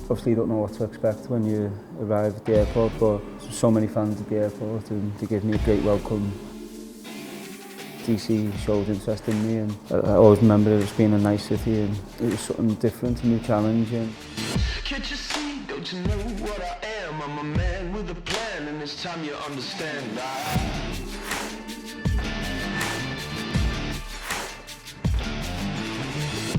Obviously you don't know what to expect when you arrive at the airport, but there's so many fans at the airport and they gave me a great welcome. DC showed interest in me, and I always remember it as being a nice city, and it was something different, a new challenge. And can't you see, don't you know what I am? I'm a man with a plan, and it's time you understand.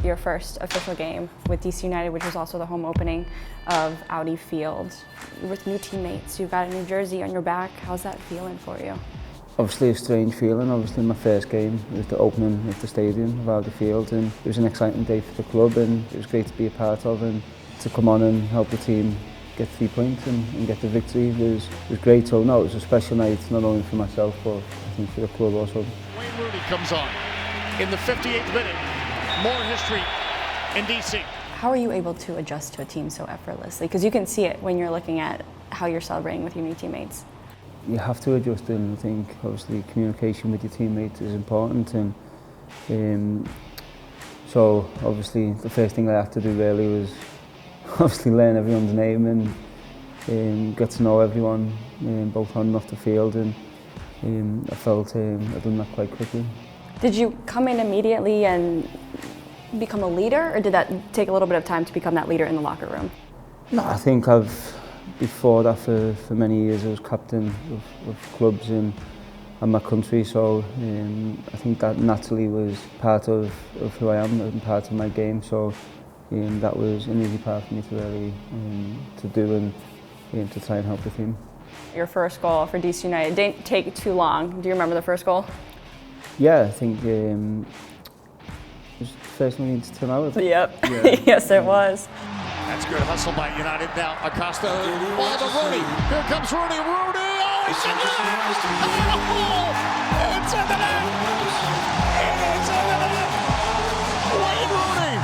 Your first official game with DC United, which was also the home opening of Audi Field. You're with new teammates, you've got a new jersey on your back. How's that feeling for you? obviously a strange feeling. Obviously my first game was the opening of the stadium of Audi Field, and it was an exciting day for the club, and it was great to be a part of, and to come on and help the team get 3 points and get the victory was great. So no, it was a special night, not only for myself but I think for the club also. Wayne Rooney comes on in the 58th minute. More history in DC. How are you able to adjust to a team so effortlessly? Because you can see it when you're looking at how you're celebrating with your new teammates. You have to adjust, and I think obviously communication with your teammates is important, and so obviously the first thing I had to do really was obviously learn everyone's name and get to know everyone, both on and off the field, and I felt I'd done that quite quickly. Did you come in immediately and become a leader, or did that take a little bit of time to become that leader in the locker room? No, I think before that for many years I was captain of clubs in my country, so I think that naturally was part of who I am and part of my game, so that was an easy part for me to really to do and to try and help the team. Your first goal for DC United didn't take too long. Do you remember the first goal? Yeah, I think it was the first one against Tim Howard. Yep, yeah. Yes it was. That's good hustle by United now. Acosta, ball to Rooney. Here comes Rooney. Rooney! Oh, it's in the net! Oh, it's in the net! It's in the net! Wayne Rooney!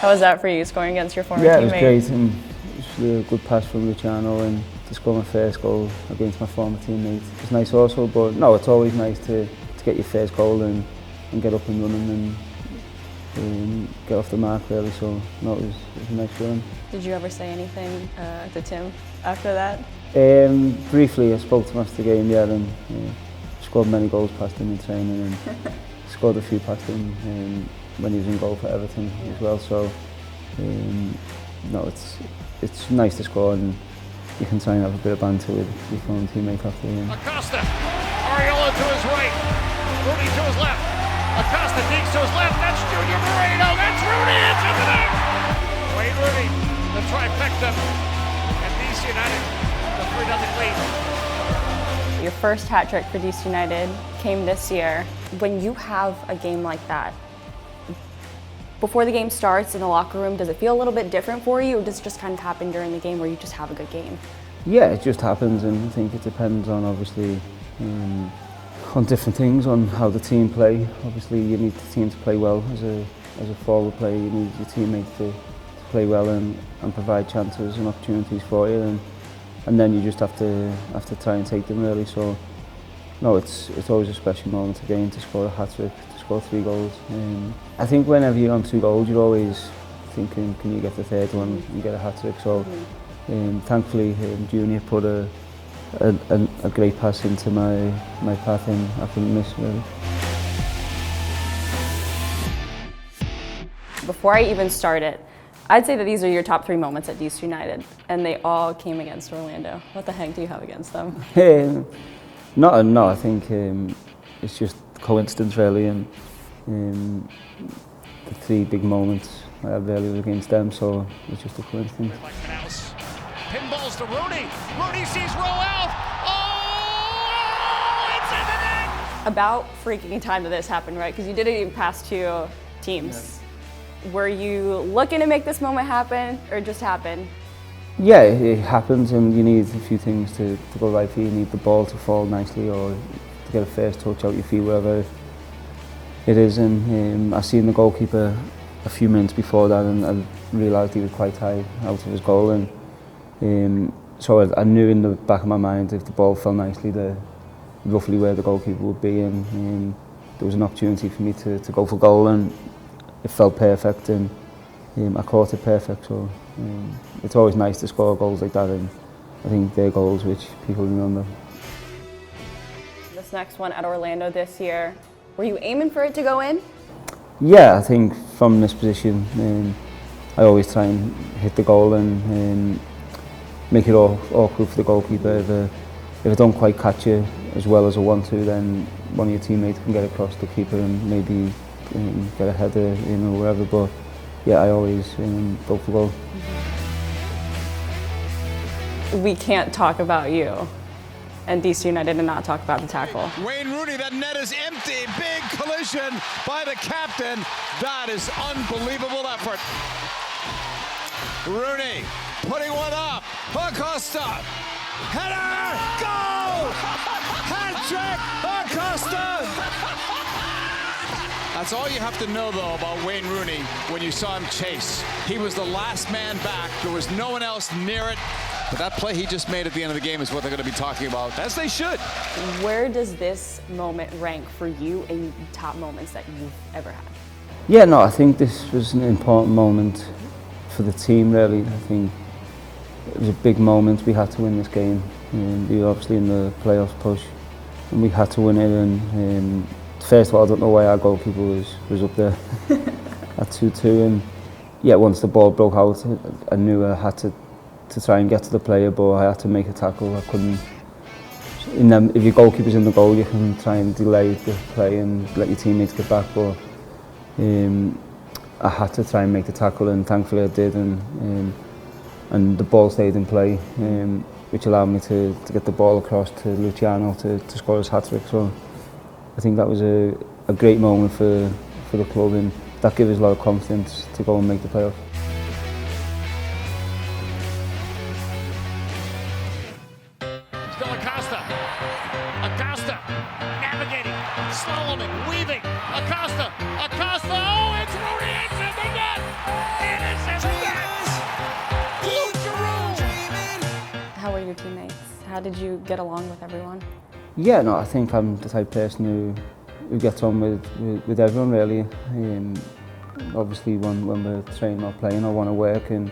How was that for you, scoring against your former teammate? Yeah, it was great, and it was a good pass from Luciano, and to score my first goal against my former teammate. It's nice also, but no, it's always nice to get your first goal and get up and running and get off the mark really, so no, it was a nice feeling. Did you ever say anything to Tim after that? Briefly, I spoke to him after the game, yeah, and scored many goals past him in training, and scored a few past him when he was in goal for Everton as well, so no, it's nice to score, and you can try and have a bit of banter with your former teammate after the game. Acosta, Ariola to his right, Rooney to his left. Acosta digs to his left, that's Junior Moreno, that's Rooney, it's in the net! Wayne Rooney, the trifecta, and DC United, the 3-0 lead. Your first hat trick for DC United came this year. When you have a game like that, before the game starts in the locker room, does it feel a little bit different for you, or does it just kind of happen during the game where you just have a good game? Yeah, it just happens, and I think it depends on obviously on different things, on how the team play. Obviously you need the team to play well as a forward player, you need your teammates to play well and provide chances and opportunities for you, and then you just have to try and take them really. So no, it's always a special moment again to score a hat-trick, to score 3 goals. I think whenever you're on 2 goals you're always thinking, can you get the third one and get a hat-trick? So thankfully Junior put a great pass into my path, and I couldn't miss really. Before I even started, I'd say that these are your top 3 moments at DC United, and they all came against Orlando. What the heck do you have against them? No, I think it's just coincidence really, and the 3 big moments I had really were against them, so it's just a coincidence. Pinballs to Rooney. Rooney sees Roel. Oh, it's in the net! About freaking time that this happened, right? Because you did it in past 2 teams. Yeah. Were you looking to make this moment happen, or just happen? Yeah, it happens, and you need a few things to go right for you. You need the ball to fall nicely, or to get a first touch out your feet, wherever it is. And I seen the goalkeeper a few minutes before that, and I realised he was quite high out of his goal, and so I knew in the back of my mind if the ball fell nicely, roughly where the goalkeeper would be, and there was an opportunity for me to go for goal, and it felt perfect, and I caught it perfect, so it's always nice to score goals like that, and I think they're goals which people remember. This next one at Orlando this year, were you aiming for it to go in? Yeah, I think from this position, I always try and hit the goal and make it awkward for the goalkeeper. If I don't quite catch it as well as I want to, then one of your teammates can get across the keeper and maybe get a header in or whatever. But yeah, I always go for goal. We can't talk about you and DC United and not talk about the tackle. Wayne Rooney, that net is empty. Big collision by the captain. That is unbelievable effort. Rooney putting one up. Acosta. Header. Goal! Hat-trick. Acosta. That's all you have to know, though, about Wayne Rooney when you saw him chase. He was the last man back. There was no one else near it. But that play he just made at the end of the game is what they're going to be talking about, as they should. Where does this moment rank for you in top moments that you've ever had? Yeah, no, I think this was an important moment for the team, really. I think it was a big moment. We had to win this game. We were obviously in the playoffs push, and we had to win it. And first of all, I don't know why our goalkeeper was up there at 2-2. And yeah, once the ball broke out, I knew I had to try and get to the player, but I had to make a tackle. I couldn't. If your goalkeeper's in the goal, you can try and delay the play and let your teammates get back. But I had to try and make the tackle, and thankfully I did. And the ball stayed in play, which allowed me to get the ball across to Luciano to score his hat-trick. So I think that was a great moment for the club, and that gave us a lot of confidence to go and make the playoffs. Still Acosta. Acosta navigating, slaloming, weaving. Acosta. Acosta. Oh, it's Rooney. It's in the net. It is in the net. How were your teammates? How did you get along with everyone? Yeah, no, I think I'm the type of person who gets on with everyone, really. Obviously, when we're training or playing, I want to work and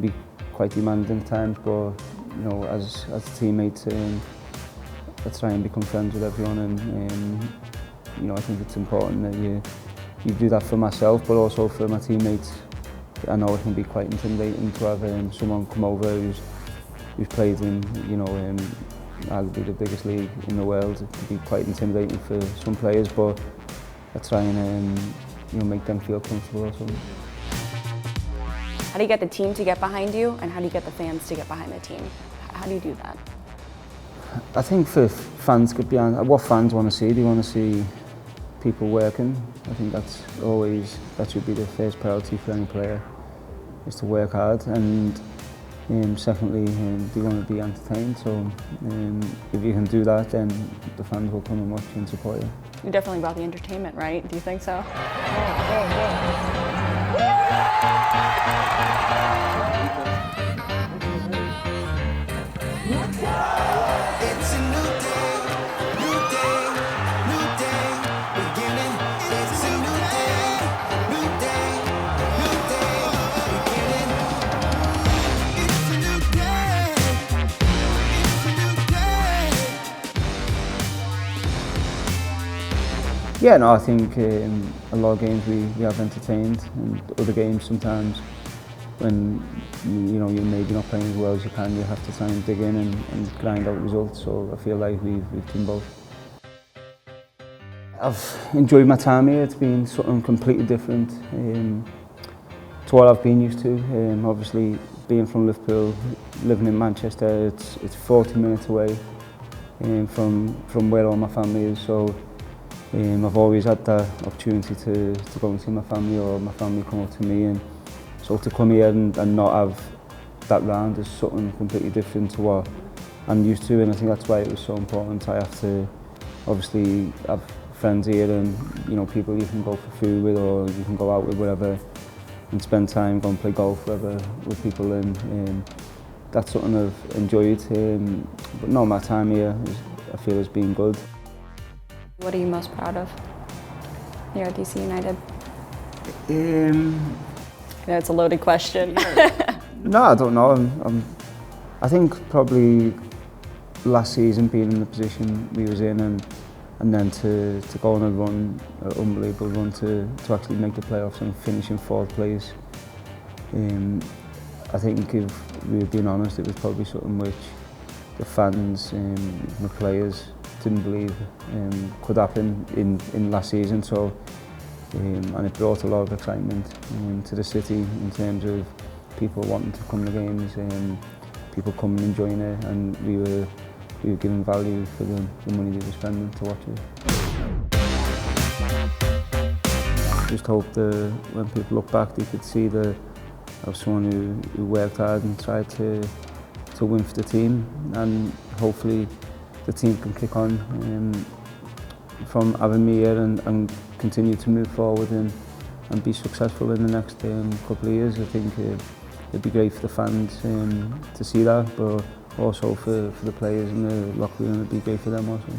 be quite demanding at times, but you know, as teammates, I try and become friends with everyone, and you know, I think it's important that you do that for myself, but also for my teammates. I know it can be quite intimidating to have someone come over who's played in, you know, arguably the biggest league in the world. It can be quite intimidating for some players, but I try and you know, make them feel comfortable also. How do you get the team to get behind you, and how do you get the fans to get behind the team? How do you do that? I think for fans to get behind, what fans want to see, they want to see people working. I think that should be the first priority for any player, is to work hard, and secondly, they want to be entertained. So if you can do that, then the fans will come and watch you and support you. You definitely brought the entertainment, right? Do you think so? It's a new day, new day, new day, beginning. It's a new day, new day, new day, beginning. It's a new day, it's a new day. Yeah, no, I think a lot of games we have entertained, and other games sometimes when you know you're maybe not playing as well as you can, you have to try and dig in and grind out results. So I feel like we've done both. I've enjoyed my time here. It's been something completely different to what I've been used to. Obviously, being from Liverpool, living in Manchester, it's 40 minutes away from where all my family is. So I've always had that opportunity to go and see my family, or my family come up to me, and so to come here and not have that round is something completely different to what I'm used to, and I think that's why it was so important. I have to obviously have friends here, and you know, people you can go for food with, or you can go out with, whatever, and spend time, go and play golf, whatever, with people, and that's something I've enjoyed. But no, my time here I feel has been good. What are you most proud of here at DC United? know it's a loaded question. No, I don't know. I think probably last season being in the position we was in and then to go on a run, an unbelievable run to actually make the playoffs and finish in 4th place. I think if we were being honest, it was probably something which the fans and the players didn't believe could happen in last season. So and it brought a lot of excitement to the city in terms of people wanting to come to games and people coming and enjoying it, and we were giving value for the money they were spending to watch it. Just hope that when people look back they could see that I was someone who worked hard and tried to win for the team, and hopefully the team can kick on from having me here and continue to move forward and be successful in the next couple of years. I think it'd be great for the fans to see that, but also for the players in the locker room, it'd be great for them also.